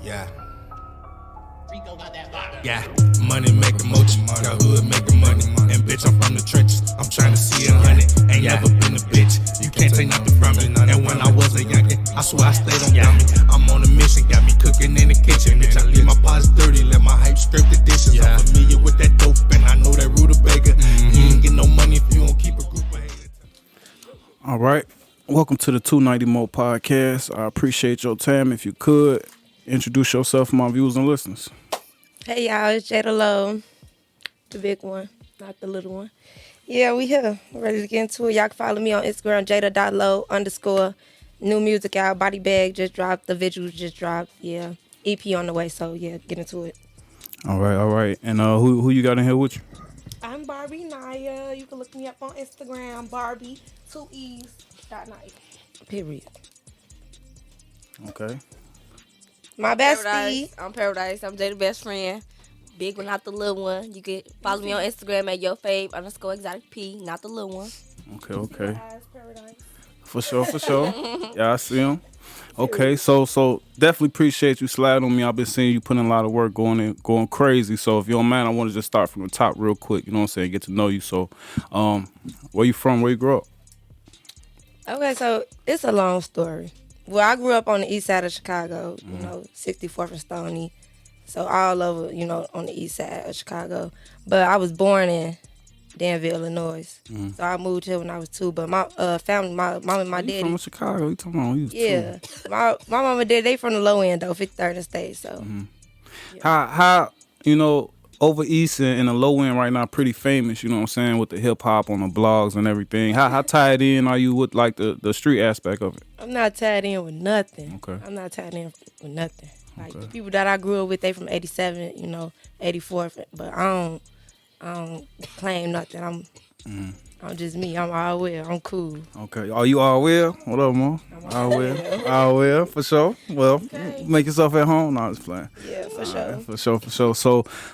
Yeah. Yeah, money make the motion, got hood make the money, and bitch I'm from the trenches, I'm trying to see 100, ain't never been a bitch, you can't take nothing from me, and when I was a youngin', I swear I stayed on yummy, I'm on a mission, got me cooking in the kitchen, bitch I leave my pots dirty, let my hype scrape the dishes, I'm familiar with that dope, and I know that rutabaga, you ain't get no money if you don't keep a group of haters. All right, welcome to the 290 Mo podcast. I appreciate your time. If you could, introduce yourself to my viewers and listeners. Hey y'all, it's Jada Low, the big one, not the little one. Yeah, we here, ready to get into it. Y'all can follow me on Instagram, Jada.low_. New music out, Body Bag just dropped, the visuals just dropped. Yeah, EP on the way, so yeah, get into it. All right. And who you got in here with you? I'm Barbie Naya. You can look me up on Instagram, Barbie, 2 E's, .Naya. Period. Okay. My bestie. I'm Paradise. I'm Jada's best friend. Big one, not the little one. You can follow me on Instagram at yourfave_exotic_P, not the little one. Okay. For sure. Yeah, I see him. Okay, so definitely appreciate you sliding on me. I've been seeing you putting a lot of work going crazy. So if you don't mind, I want to just start from the top real quick. You know what I'm saying? Get to know you. So, where you from? Where you grew up? Okay, so it's a long story. Well, I grew up on the east side of Chicago, 64th and Stony. So all over, on the east side of Chicago. But I was born in Danville, Illinois. So I moved here when I was 2. But my family, my mom and my daddy. You from Chicago? You talking about you was 2? Yeah. My mom and daddy, they from the low end, though, 53rd and State. So. Yeah. How over east and the low end right now pretty famous, you know what I'm saying, with the hip hop on the blogs and everything. How tied in are you with like the street aspect of it? I'm not tied in with nothing. Okay. I'm not tied in with nothing. Like the people that I grew up with, they from 87, 84, but I don't claim nothing. I'm just me. I'm all well. I'm cool. Okay. Are you all well? What up, Mo? All well. All well, for sure. Well, make yourself at home. No, I'm just playing. Yeah, for sure. Right, for sure.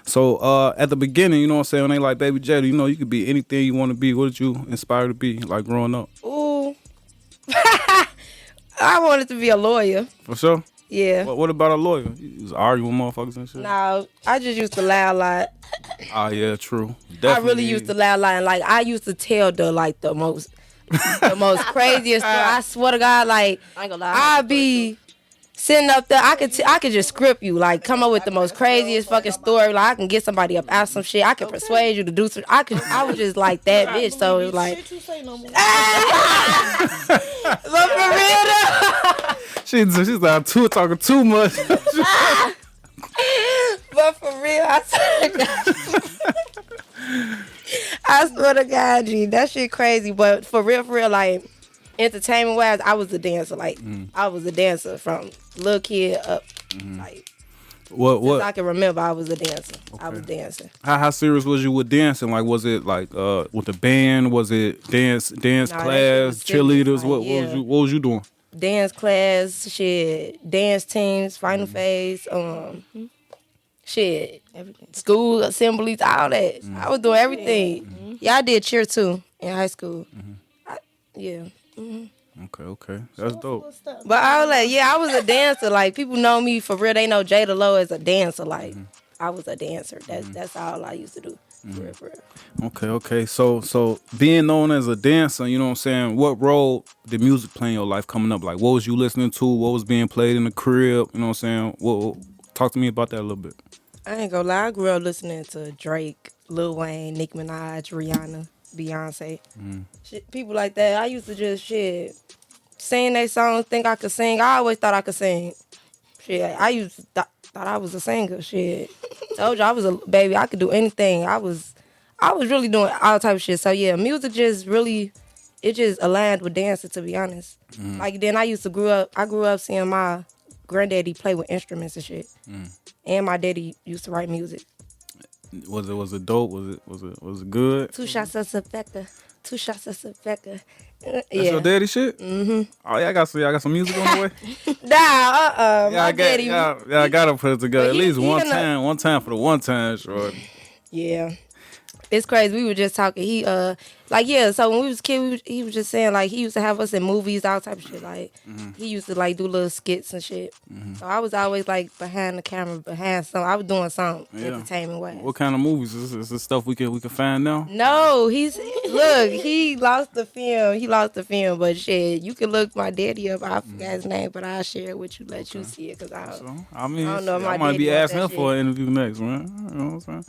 So at the beginning, you know what I'm saying, when they like, baby Jada, you could be anything you want to be. What did you inspire to be, like, growing up? Ooh. I wanted to be a lawyer. For sure? Yeah. What about a lawyer? You was arguing with motherfuckers and shit? No, I just used to lie a lot. Oh, yeah, true. Definitely. I really used to lie a lot. And, like, I used to tell the most craziest story. I swear to God, like, I ain't gonna lie. I'd be sitting up there. I could just script you, like, come up with the most craziest fucking story. Like, I can get somebody up out some shit. I can persuade you to do some. I was just like that bitch. So it was like, but for real though. She's like talking too much. But for real, I swear to God, G, that shit crazy. But for real, like, entertainment wise, I was a dancer. Like, I was a dancer from little kid up. Like, since I can remember, I was a dancer. Okay. I was dancing. How serious was you with dancing? Like, was it like with the band? Was it dance class, cheerleaders? Like, what was you doing? Dance class, shit, dance teams, final phase, shit, everything. School assemblies, all that. I was doing everything. Yeah, I did cheer too in high school. Okay, that's dope. But I was like, I was a dancer. Like, people know me for real. They know Jada Low as a dancer. Like, I was a dancer. That's all I used to do. For real. Okay. So being known as a dancer, you know what I'm saying, what role did music play in your life coming up? Like, what was you listening to? What was being played in the crib? You know what I'm saying? Talk to me about that a little bit. I ain't gonna lie. I grew up listening to Drake, Lil Wayne, Nicki Minaj, Rihanna, Beyonce. Shit, people like that. I used to just sing they songs, think I could sing. I always thought I could sing. Shit, I used to thought I was a singer. Shit, told you I was a baby. I could do anything. I was really doing all type of shit. So yeah, music just really, it just aligned with dancing, to be honest. Like, then I grew up seeing my granddaddy play with instruments and shit, and my daddy used to write music. Was it dope? Was it good? 2 shots of Rebecca. 2 shots of Rebecca. That's your daddy shit? Mm-hmm. Oh, yeah, I got some music on the way. My daddy. I gotta put it together at least one time for the one time, shorty. Yeah. It's crazy. We were just talking. He like yeah. So when we was kids, he was just saying like he used to have us in movies, all type of shit. Like he used to like do little skits and shit. So I was always like behind the camera, behind some. I was doing something entertainment wise. What kind of movies is this stuff we can find now? No, he lost the film. He lost the film, but shit, you can look my daddy up. I forgot his name, but I'll share it with you, let you see it, cause I don't know. I might be asking him for an interview next, man. You know what I'm saying?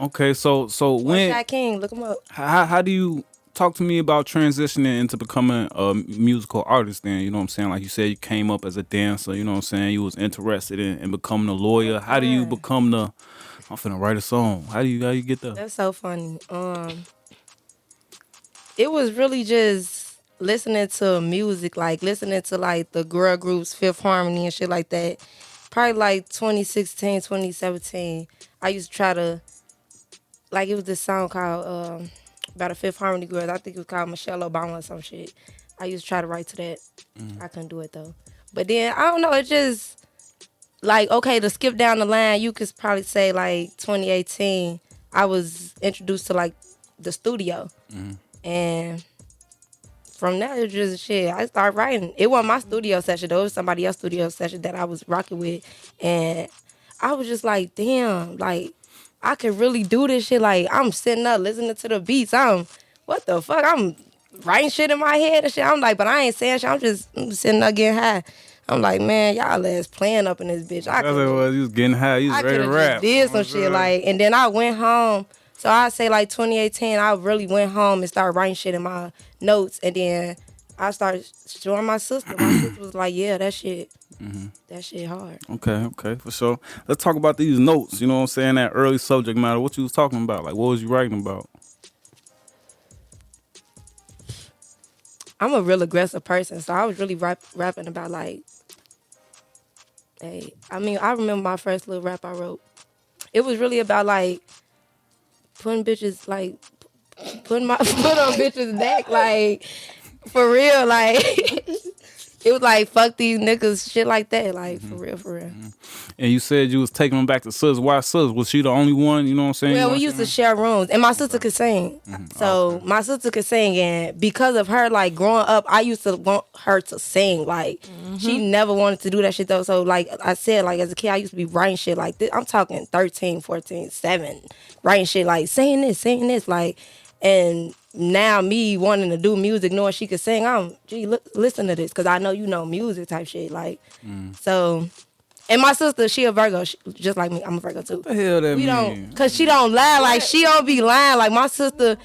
Okay, so when Shaq King, look him up. how do you talk to me about transitioning into becoming a musical artist? Then you know what I'm saying. Like you said, you came up as a dancer. You know what I'm saying. You was interested in becoming a lawyer. How do you become the? I'm finna write a song. How do you get there? That's so funny. It was really just listening to music, like listening to like the girl groups, Fifth Harmony and shit like that. Probably like 2016, 2017. I used to try to, like it was this song called about a Fifth Harmony girl. I think it was called Michelle Obama or some shit. I used to try to write to that. I couldn't do it though. But then I don't know. It just like okay to skip down the line. You could probably say like 2018. I was introduced to like the studio, and from there it was just shit. I started writing. It wasn't my studio session though. It was somebody else's studio session that I was rocking with, and I was just like, damn, like. I could really do this shit. Like, I'm sitting up listening to the beats. What the fuck? I'm writing shit in my head and shit. I'm like, but I ain't saying shit. I'm sitting up getting high. I'm like, man, y'all ass playing up in this bitch. That's what it was. You was getting high. You was ready to rap. Did some shit. Like, and then I went home. So I say like 2018, I really went home and started writing shit in my notes. And then I started showing my sister. My sister was like, yeah, that shit. That shit hard. Okay, for sure. Let's talk about these notes. You know what I'm saying? That early subject matter. What you was talking about? Like, what was you writing about? I'm a real aggressive person, so I was really rapping about like, hey, I mean, I remember my first little rap I wrote. It was really about like putting bitches like putting my foot on bitches' neck, like for real, like. It was like, fuck these niggas, shit like that. Like, for real, for real. And you said you was taking them back to Sus. Why Sus? Was she the only one? You know what I'm saying? Well, we used to share rooms. And my sister could sing. So, my sister could sing. And because of her, like, growing up, I used to want her to sing. Like, she never wanted to do that shit, though. So, like I said, like, as a kid, I used to be writing shit like this. I'm talking 13, 14, 7. Writing shit like, saying this. Like, and now me wanting to do music, knowing she could sing, listen to this, because I know you know music type shit. Like, so, and my sister, she a Virgo, just like me. I'm a Virgo too. What the hell that mean? Because she don't lie. Like, she don't be lying. Like, my sister,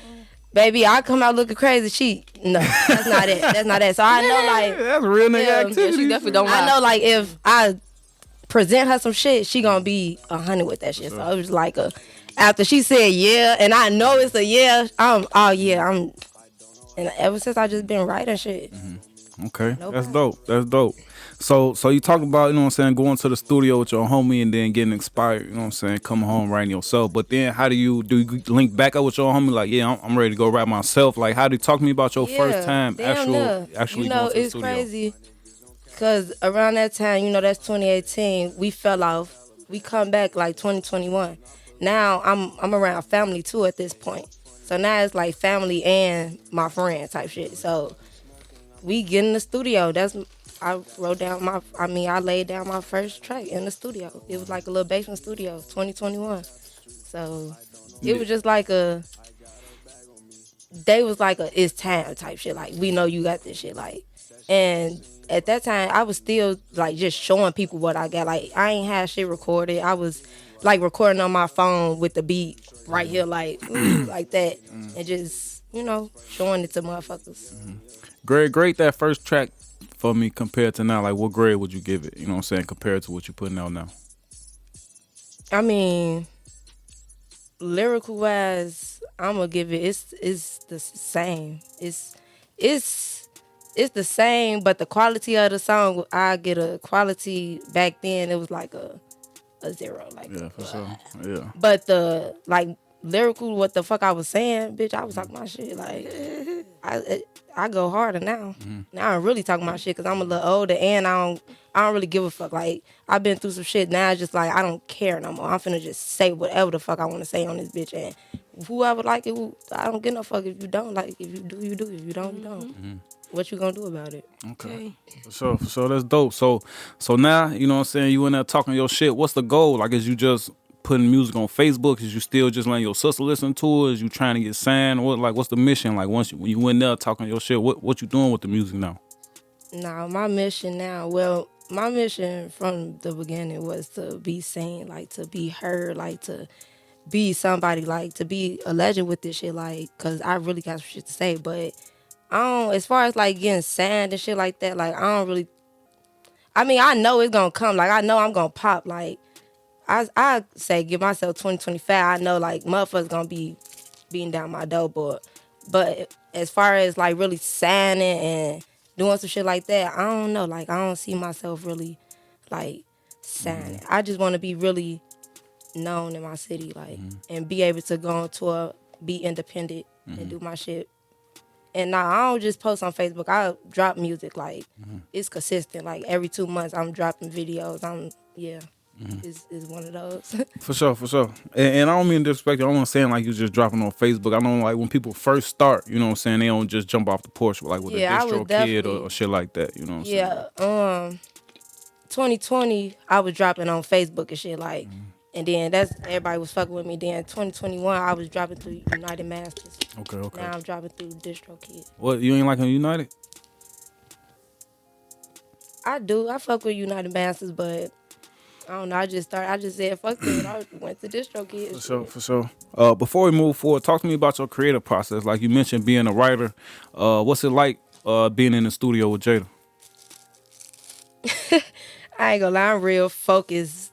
baby, I come out looking crazy. No, that's not it. That's not it. So I know, like, that's real nigga activity. Yeah, she definitely don't lie. I know, like, if I present her some shit, she gonna be 100 with that shit. So it was like after she said yeah, and I know it's a yeah, and ever since I just been writing shit. Okay, that's dope. So you talk about, you know what I'm saying, going to the studio with your homie and then getting inspired, you know what I'm saying, coming home writing yourself. But then how do you link back up with your homie? Like, yeah, I'm ready to go write myself. Like, how do you talk to me about your first time actually you know, going to the it's studio? crazy. Because around that time, you know, that's 2018, we fell off. We come back like 2021. Now I'm around family too at this point. So now it's like family and my friend type shit. So we get in the studio. I laid down my first track in the studio. It was like a little basement studio, 2021. So it was just like it's time type shit. Like, we know you got this shit. Like, and at that time I was still like just showing people what I got. Like, I ain't had shit recorded. I was like recording on my phone with the beat right here, like like that, and just, you know, showing it to motherfuckers. Grade that first track for me compared to now. Like, what grade would you give it? You know what I'm saying, compared to what you're putting out now? I mean, lyrical wise, I'm gonna give it. It's the same. It's the same, but the quality of the song, I get a quality. Back then, it was like a 0. Like, yeah, for sure. Yeah. But the lyrical what the fuck I was saying, bitch, I was talking my shit. Like, I go harder now. Now I'm really talking my shit because I'm a little older and I don't really give a fuck. Like, I've been through some shit. Now it's just like, I don't care no more. I'm finna just say whatever the fuck I want to say on this bitch. And whoever like it, I don't give no fuck if you don't. Like, if you do, you do. If you don't, you don't. What you gonna do about it? Okay. For sure. That's dope. So now, you know what I'm saying, you in there talking your shit. What's the goal? Like, is you just putting music on Facebook? Is you still just letting your sister listen to it? Is you trying to get signed? What's the mission? Like, once you in there talking your shit, what you doing with the music now? Now, my mission from the beginning was to be seen, like, to be heard, like, to be somebody, like, to be a legend with this shit, like, because I really got some shit to say. But as far as, like, getting signed and shit like that, like, I mean, I know it's gonna come. Like, I know I'm gonna pop. Like, I say give myself 2025. I know, like, motherfuckers gonna be beating down my door, but as far as, like, really signing and doing some shit like that, I don't know. Like, I don't see myself really, like, signing. I just want to be really known in my city, like, and be able to go on tour, be independent, and do my shit. And now I don't just post on Facebook. I drop music, like, it's consistent. Like, every 2 months, I'm dropping videos. It's one of those. For sure. And I don't mean to disrespect you. I don't want to saying like you just dropping on Facebook. I know, like, when people first start, you know what I'm saying, they don't just jump off the porch with a distro kid or shit like that, you know what I'm saying? 2020, I was dropping on Facebook and shit, like, and then everybody was fucking with me. Then 2021, I was dropping through United Masters. Okay. Now I'm dropping through Distro Kid. What, you ain't liking United? I do. I fuck with United Masters, but I don't know. I just said fuck it. I went to Distro Kid. For sure. Before we move forward, talk to me about your creative process. Like you mentioned, being a writer. What's it like being in the studio with Jada? I ain't gonna lie, I'm real focused,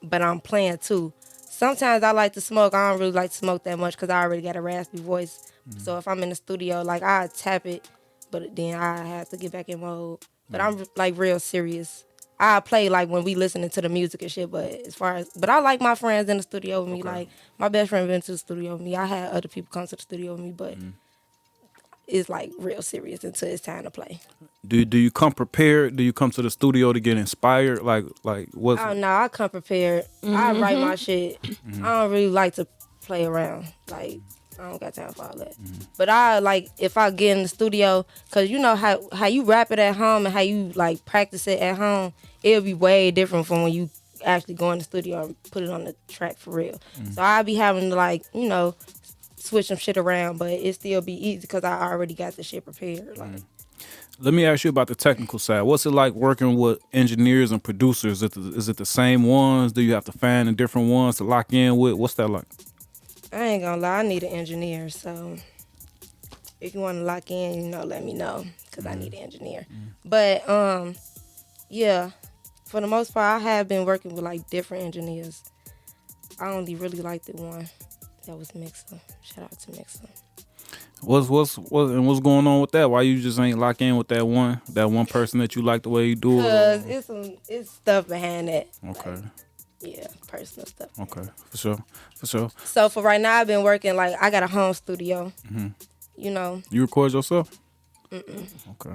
but I'm playing too. Sometimes I like to smoke. I don't really like to smoke that much because I already got a raspy voice. So if I'm in the studio, like, I tap it, but then I have to get back in mode. But I'm, like, real serious. I play, like, when we listening to the music and shit, but I like my friends in the studio with me. Okay. Like, my best friend been to the studio with me. I had other people come to the studio with me, but it's, like, real serious until it's time to play. Do you come prepared? Do you come to the studio to get inspired? Like what's? Oh no, I come prepared. I write my shit. I don't really like to play around. Like, I don't got time for all that. But I, like, if I get in the studio, cause you know how you rap it at home and how you, like, practice it at home, it'll be way different from when you actually go in the studio and put it on the track for real. So I be having to, like, you know, switch some shit around, but it still be easy because I already got the shit prepared. Like, let me ask you about the technical side. What's it like working with engineers and producers? Is it the same ones? Do you have to find the different ones to lock in with? What's that like? I ain't gonna lie, I need an engineer. So if you want to lock in, you know, let me know because I need an engineer. But yeah, for the most part, I have been working with, like, different engineers. I only really liked the one that was Mixer. Shout out to Mixer. What's going on with that? Why you just ain't lock in with that one person that you like the way you do it? Because it's stuff behind that. Okay. Like, yeah, personal stuff. Okay, for sure. So for right now, I've been working, like, I got a home studio. You know. You record yourself? Okay.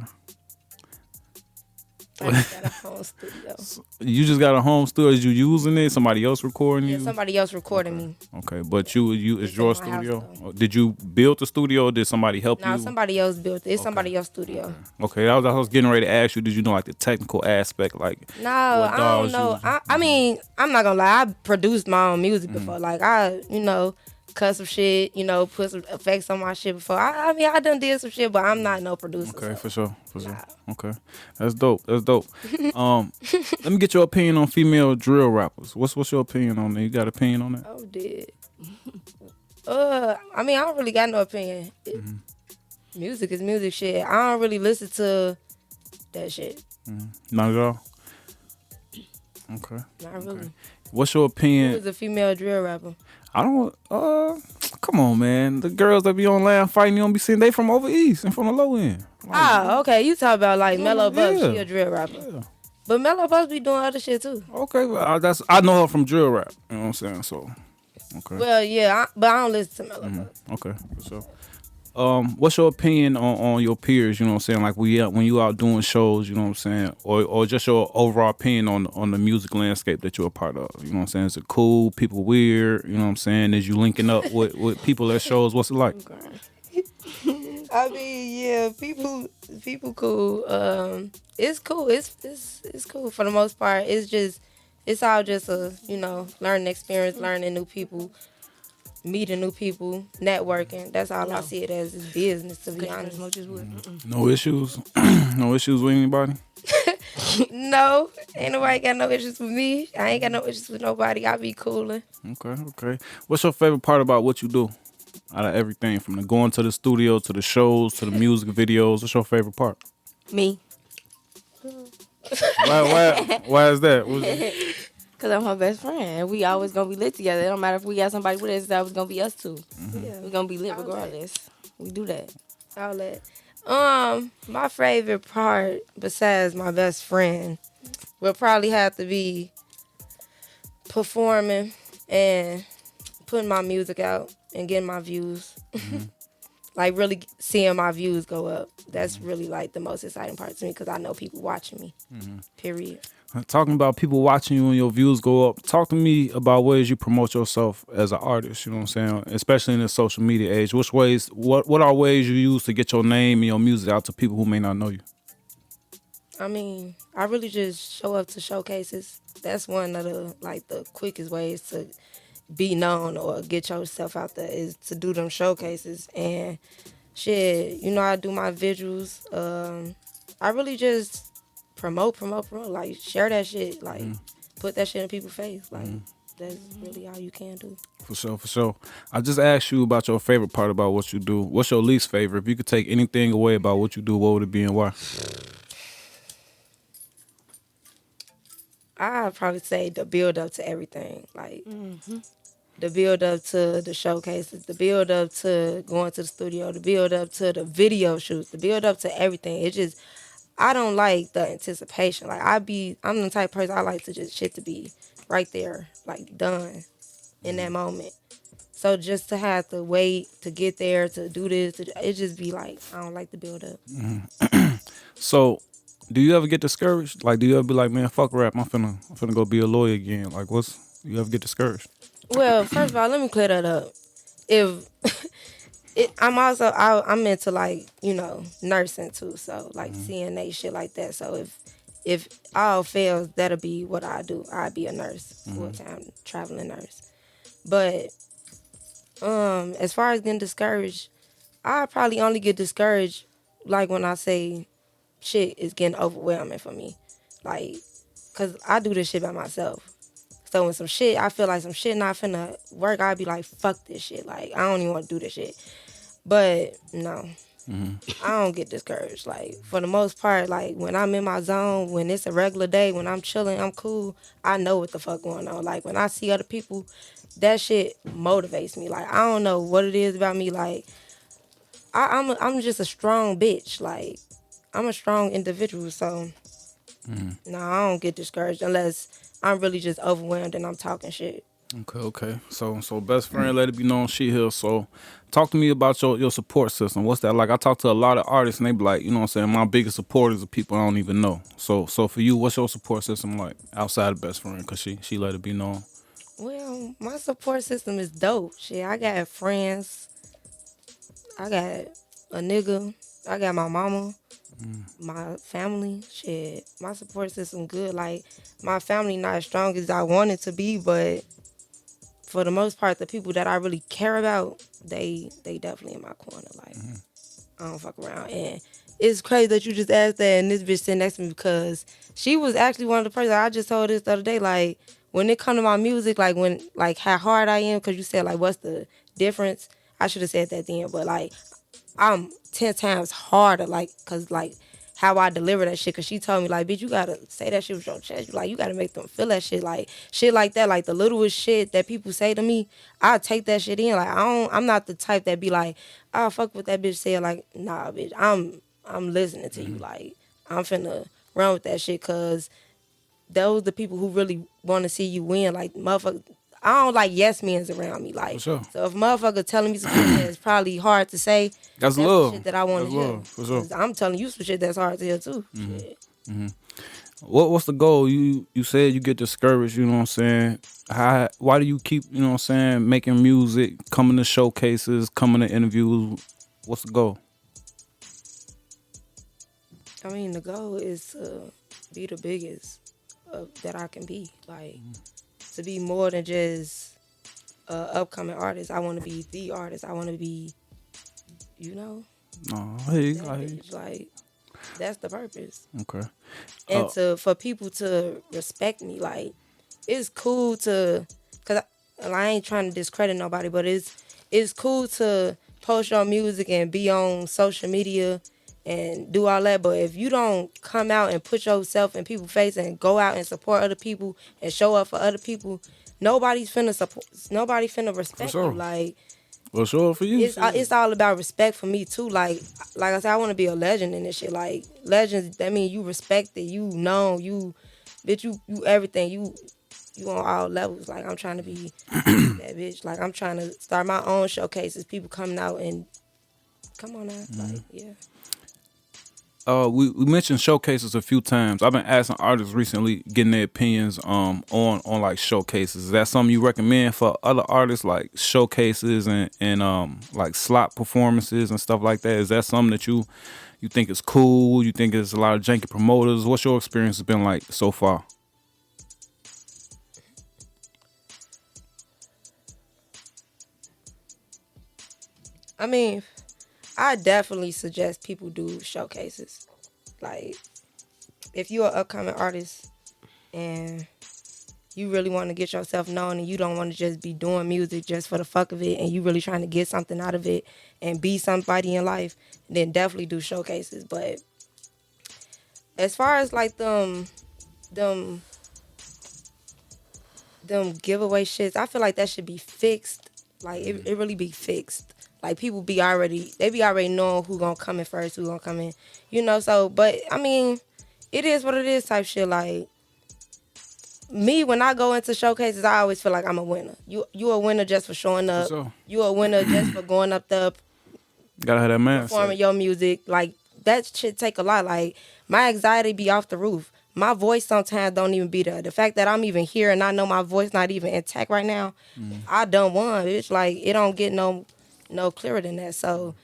I got a home studio. You just got a home studio? Is you using it? Somebody else recording you? Yeah, somebody else recording me. Okay, but it's your studio? Did you build the studio or did somebody help you? No, somebody else built it. It's somebody else's studio. Okay, I was getting ready to ask you, did you know, like, the technical aspect? Like, no, I don't know. I mean, I'm not gonna lie, I produced my own music before. Like, I, you know, cut some shit, you know, put some effects on my shit before. I mean, I done did some shit, but I'm not no producer. Okay, so. for sure. Okay, that's dope. Let me get your opinion on female drill rappers. What's your opinion on that? You got an opinion on that? Oh, dude. I mean, I don't really got no opinion. Music is music shit. I don't really listen to that shit. Not at all? Okay. Not really. Okay. What's your opinion? Who's a female drill rapper? I don't. Come on, man. The girls that be on land fighting, you don't be seeing. They from over east and from the low end. Like, okay. You talk about, like, Mellow Bucks. She a drill rapper. Yeah. But Mellow Bucks be doing other shit too. Okay, well, I know her from drill rap. You know what I'm saying? So Okay. Well, yeah, but I don't listen to Mellow Bug. Okay. For sure. What's your opinion on your peers? You know what I'm saying? Like when you out doing shows, you know what I'm saying, or just your overall opinion on the music landscape that you're a part of. You know what I'm saying? Is it cool? People weird? You know what I'm saying? Is you linking up with people at shows? What's it like? I mean, yeah, people cool. It's cool. It's cool for the most part. It's all just a learning experience, learning new people, meeting new people, networking. That's all I see it as. Is business, to be honest. No issues. No issues with anybody. No, ain't nobody got no issues with me. I ain't got no issues with nobody. I be cooling. Okay. Okay. What's your favorite part about what you do? Out of everything, from the going to the studio to the shows to the music videos, what's your favorite part? Me. Why is that? What's it? Because I'm her best friend. We always going to be lit together. It don't matter if we got somebody with us, it's always going to be us two. Yeah, We going to be lit regardless. We do that. outlet. My favorite part, besides my best friend, would probably have to be performing and putting my music out and getting my views. Like really seeing my views go up. That's really like the most exciting part to me because I know people watching me. Period. Talking about people watching you and your views go up, talk to me about ways you promote yourself as an artist, you know what I'm saying? Especially in this social media age. What are ways you use to get your name and your music out to people who may not know you? I mean, I really just show up to showcases. That's one of the quickest ways to be known or get yourself out there is to do them showcases. And shit, I do my visuals. I really just promote, like share that shit, like put that shit in people's face. Like that's really all you can do. For sure, for sure. I just asked you about your favorite part about what you do. What's your least favorite? If you could take anything away about what you do, what would it be and why? I'd probably say the build up to everything. Like the build up to the showcases, the build up to going to the studio, the build up to the video shoots, the build up to everything. It just I don't like the anticipation. Like I'm the type of person I like to just shit to be right there, like done in that moment. So just to have to wait to get there to do this, it just be like I don't like the build up. So, do you ever get discouraged? Like, do you ever be like, man, fuck rap, I'm finna go be a lawyer again? Like, you ever get discouraged? Well, first of all, let me clear that up. If I'm into like nursing too, so like CNA shit like that. So if all fails, that'll be what I do. I'd be a nurse, full time traveling nurse. But as far as getting discouraged, I probably only get discouraged like when I say shit is getting overwhelming for me, like cause I do this shit by myself. So when I feel like some shit not finna work, I'd be like, fuck this shit. Like, I don't even want to do this shit. But, no. I don't get discouraged. Like, for the most part, like, when I'm in my zone, when it's a regular day, when I'm chilling, I'm cool, I know what the fuck going on. Like, when I see other people, that shit motivates me. Like, I don't know what it is about me. Like, I'm just a strong bitch. Like, I'm a strong individual, so... No, I don't get discouraged unless I'm really just overwhelmed and I'm talking shit. Okay. So best friend, let it be known she here. So talk to me about your support system. What's that like? I talk to a lot of artists and they be like, you know what I'm saying, my biggest supporters are people I don't even know. So for you, what's your support system like outside of best friend? Cause she let it be known. Well, my support system is dope. Shit, I got friends. I got a nigga. I got my mama. My family, shit, my support system good. Like, my family not as strong as I want it to be, but for the most part, the people that I really care about, they definitely in my corner. Like, I don't fuck around. And it's crazy that you just asked that and this bitch sitting next to me because she was actually one of the persons I just told this the other day. Like, when it come to my music, like how hard I am, because you said, like, what's the difference? I should have said that then, but, like, I'm 10 times harder, like, cause like how I deliver that shit. Cause she told me like, bitch, you gotta say that shit with your chest. You gotta make them feel that shit, like that, like the littlest shit that people say to me. I take that shit in. Like I'm not the type that be like, oh fuck what that bitch said. Like nah, bitch, I'm listening to you. Like I'm finna run with that shit. Cause those the people who really want to see you win. Like motherfucker, I don't like yes men's around me. Like, For sure. so if motherfucker telling me some shit that's probably hard to say, That's the love. shit that I want to That's hear. love, for sure. 'Cause I'm telling you some shit that's hard to hear too. Shit. What's the goal? You said you get discouraged, you know what I'm saying? Why do you keep, you know what I'm saying, making music, coming to showcases, coming to interviews? What's the goal? I mean, the goal is to be the biggest that I can be. Like, to be more than just an upcoming artist. I want to be the artist. I want to be, you know, No, I hear you. that bitch. Like, that's the purpose. Okay. And for people to respect me. Like, it's cool to, cause I ain't trying to discredit nobody, but it's cool to post your music and be on social media and do all that. But if you don't come out and put yourself in people's face and go out and support other people and show up for other people, nobody's finna support. Nobody finna respect sure. you. Like, Well, sure for you. it's all about respect for me too. Like I said, I want to be a legend in this shit. Like, legends, that mean you respected, you known, you bitch, you everything, you on all levels. Like, I'm trying to be that bitch. Like, I'm trying to start my own showcases. People coming out and come on now, like, yeah. We mentioned showcases a few times. I've been asking artists recently, getting their opinions on like showcases. Is that something you recommend for other artists, like showcases and like slot performances and stuff like that? Is that something that you think is cool? You think it's a lot of janky promoters? What's your experience been like so far? I mean, I definitely suggest people do showcases. Like, if you're an upcoming artist and you really want to get yourself known and you don't want to just be doing music just for the fuck of it and you really trying to get something out of it and be somebody in life, then definitely do showcases. But as far as like them giveaway shits, I feel like that should be fixed. Like, it really be fixed. Like, people be already knowing who gonna come in first, who gonna come in, you know. So, but I mean, it is what it is type shit. Like, me, when I go into showcases, I always feel like I'm a winner. You a winner just for showing up. For sure. You a winner just for going up there, Gotta have that mindset. performing your music. Like, that shit take a lot. Like, my anxiety be off the roof. My voice sometimes don't even be there. The fact that I'm even here and I know my voice not even intact right now, I done won, bitch. Like, it don't get no clearer than that. So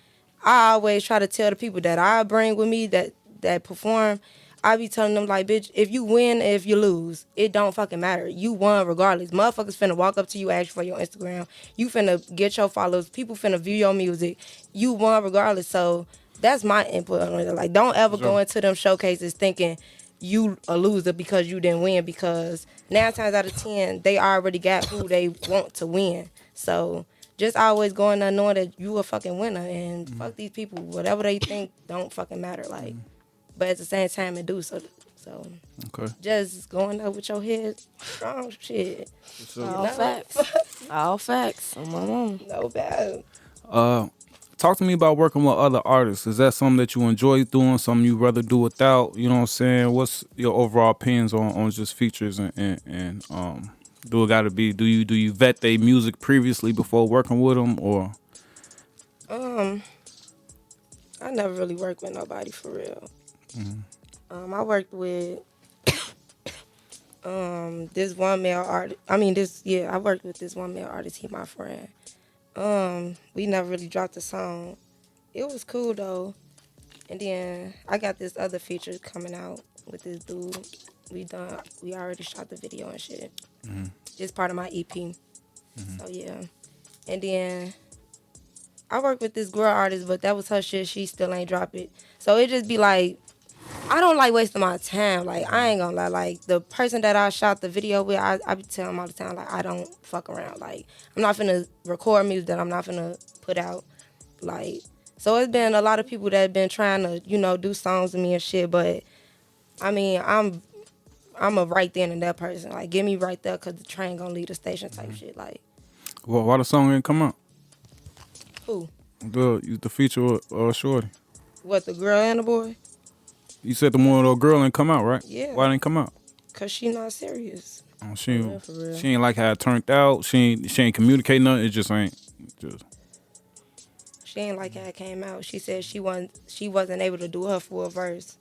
I always try to tell the people that I bring with me that perform, I be telling them, like, bitch, if you win, if you lose, it don't fucking matter. You won regardless. Motherfuckers finna walk up to you, ask for your Instagram. You finna get your followers. People finna view your music. You won regardless. So that's my input on it. Like, don't ever go into them showcases thinking you a loser because you didn't win, because 9 times out of 10, they already got who they want to win. So just always going there knowing that you a fucking winner, and fuck these people. Whatever they think don't fucking matter. Like, but at the same time, it do. So Okay. just going there with your head strong, shit. All facts. All facts. No bad. Talk to me about working with other artists. Is that something that you enjoy doing, something you'd rather do without? You know what I'm saying? What's your overall opinions on just features and do it gotta be, do you vet their music previously before working with them, or? I never really worked with nobody for real. I worked with this one male artist. I worked with this one male artist. He my friend. We never really dropped a song. It was cool though. And then I got this other feature coming out with this dude. We already shot the video and shit. It's part of my EP. So yeah. And then I worked with this girl artist, but that was her shit. She still ain't drop it. So it just be like, I don't like wasting my time. Like, I ain't gonna lie. Like, the person that I shot the video with, I be telling them all the time, like, I don't fuck around. Like, I'm not finna record music that I'm not finna put out. Like, so it's been a lot of people that have been trying to, you know, do songs with me and shit. But, I mean, I'm a right then and that person. Like, get me right there because the train gonna leave the station type shit. Like, Well, why the song ain't come out? who? The feature with Shorty. What, the girl and the boy? You said the one little girl ain't come out, right? Yeah. Why didn't come out? Cause she not serious. Oh, she For real. she ain't like how it turned out. She ain't communicate nothing. It just ain't. She ain't like how it came out. She said she wasn't able to do her full verse.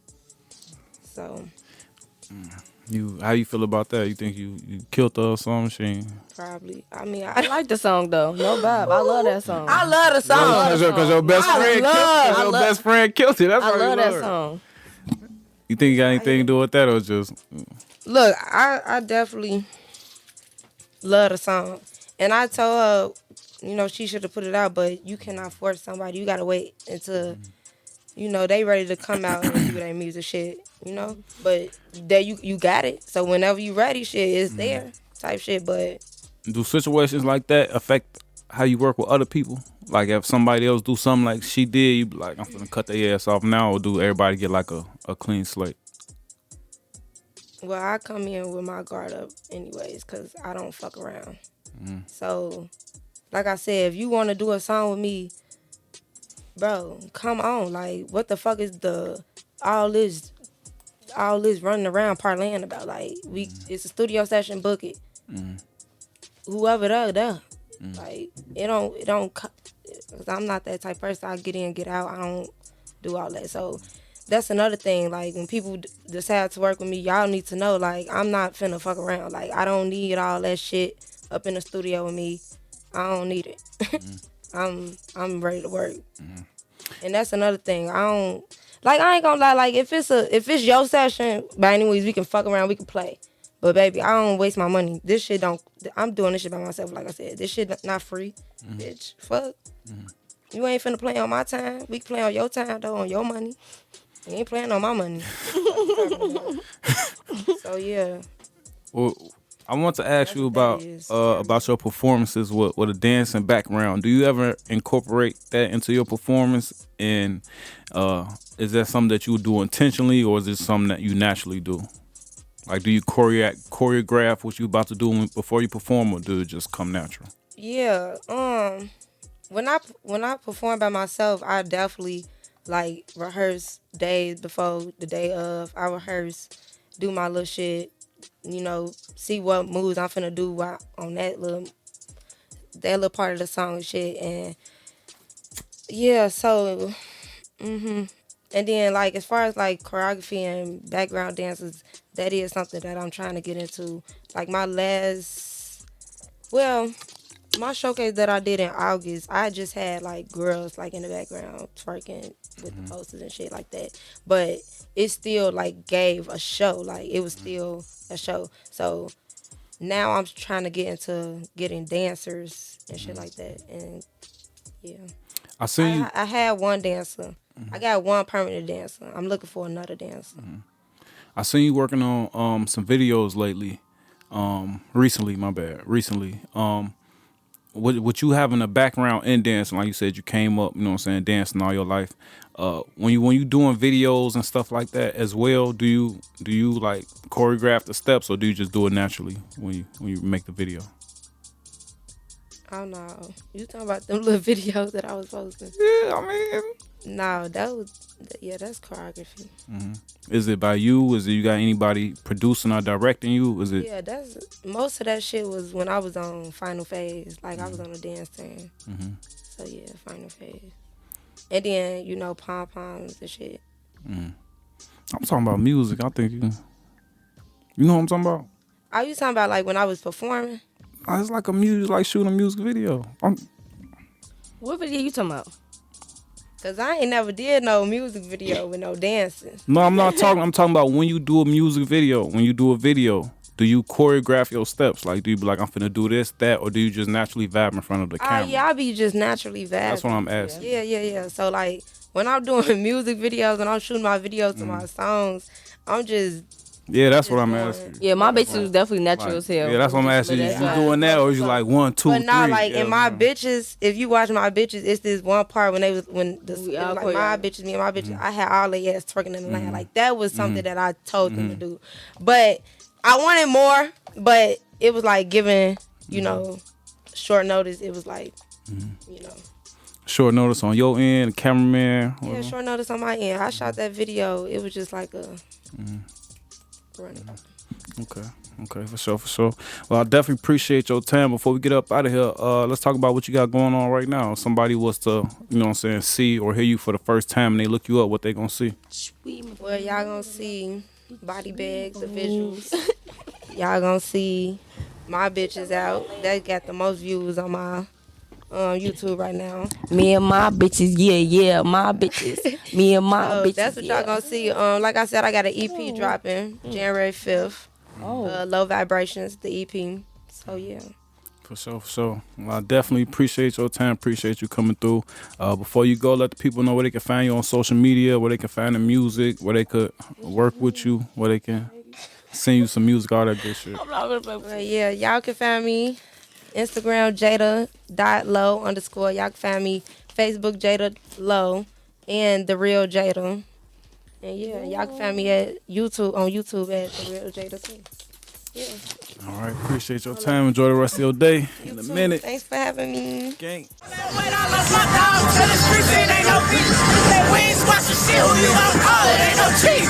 So. How you feel about that? You think you killed her or something? She ain't. Probably. I mean, I like the song though. No bad. I love that song. I love the song. Because your best friend killed it. Your best friend killed it. That's I why love you that her. song. You think you got anything to do with that or just? Look, I definitely love the song. And I told her, she should have put it out, but you cannot force somebody. You got to wait until, they ready to come out and do their music shit, But there you got it. So whenever you ready, shit, it's there type shit. But Do situations like that affect how you work with other people? Like if somebody else do something like she did, you be like, I'm finna cut their ass off now, or do everybody get like a clean slate? Well, I come in with my guard up anyways because I don't fuck around. So, like I said, if you want to do a song with me, bro, come on. Like, what the fuck is all this running around parlaying about? Like, it's a studio session, book it. Whoever there. Like, it don't, cause I'm not that type of person. I get in, get out. I don't do all that. So, that's another thing. Like, when people decide to work with me, y'all need to know, like, I'm not finna fuck around. Like, I don't need all that shit up in the studio with me. I don't need it. I'm ready to work. And that's another thing. I ain't gonna lie, like, if it's your session, by any means, we can fuck around, we can play. But baby, I don't waste my money. This shit I'm doing this shit by myself, like I said. This shit not free, bitch. Fuck. You ain't finna play on my time. We can play on your time, though, on your money. You ain't playing on my money. So, yeah. Well, I want to ask you about your performances with a dancing background. Do you ever incorporate that into your performance? And is that something that you would do intentionally, or is it something that you naturally do? Like, do you choreograph what you about to do before you perform, or do it just come natural? Yeah. When I perform by myself, I definitely like rehearse days before, the day of. I rehearse, do my little shit. See what moves I'm finna do on that little part of the song and shit. And yeah, so and then like as far as like choreography and background dances, that is something that I'm trying to get into. Like my showcase that I did in August, I just had like girls like in the background twerking with the posters and shit like that. But it still like gave a show. Like it was still a show. So now I'm trying to get into getting dancers and shit like that. And yeah. I had one dancer. I got one permanent dancer. I'm looking for another dancer. I seen you working on some videos lately. Recently. With you having a background in dancing, like you said, you came up, dancing all your life. When you doing videos and stuff like that as well, do you like choreograph the steps, or do you just do it naturally when you make the video? I don't know. You talking about them little videos that I was posting? Yeah, I mean. No, that's choreography. Is it by you? Is it you got anybody producing or directing you? Is it? Yeah, most of that shit was when I was on Final Phase. Like I was on the dance team. So yeah, Final Phase. And then pom poms and shit. I'm talking about music. I think you know what I'm talking about. Are you talking about like when I was performing? It's like like shooting a music video. What video you talking about? Cause I ain't never did no music video with no dancing. No, I'm not talking. I'm talking about when you do a music video. When you do a video, do you choreograph your steps? Like, do you be like, I'm finna do this, that, or do you just naturally vibe in front of the camera? Yeah, I be just naturally vibing. That's what I'm asking. Yeah. So like when I'm doing music videos and I'm shooting my videos to my songs, I'm just. Yeah, that's what I'm asking. Yeah, my bitches was definitely natural as hell. Yeah, that's what I'm asking. You doing that, or is you like 1, 2, 3? But not like in my bitches. If you watch my bitches, it's this one part when it was my bitches, me and my bitches. I had all their ass twerking in the line. Like that was something that I told them to do. But I wanted more. But it was like giving short notice. It was like short notice on your end, cameraman. Yeah, short notice on my end. I shot that video. It was just like a. Okay, for sure. Well, I definitely appreciate your time. Before we get up out of here, let's talk about what you got going on right now. If somebody was to, you know what I'm saying, see or hear you for the first time and they look you up, what they gonna see? Well, y'all gonna see body bags, the visuals. Y'all gonna see my bitches out. That got the most views on my YouTube right now. Me and my bitches, yeah, my bitches. Me and my bitches. That's what y'all gonna see. Like I said, I got an EP dropping January 5th. Low Vibrations, the EP. So yeah. For sure. Well, I definitely appreciate your time. Appreciate you coming through. Before you go, let the people know where they can find you on social media, where they can find the music, where they could work with you, where they can send you some music, all that good shit. Yeah, y'all can find me Instagram Jada.low_. Y'all can find me Facebook Jada Low and The Real Jada. And yeah, y'all can find me at YouTube at The Real Jada too. Yeah. All right, appreciate your time. Enjoy the rest of your day. In a minute. Thanks for having me. Gang. Ain't no cheat.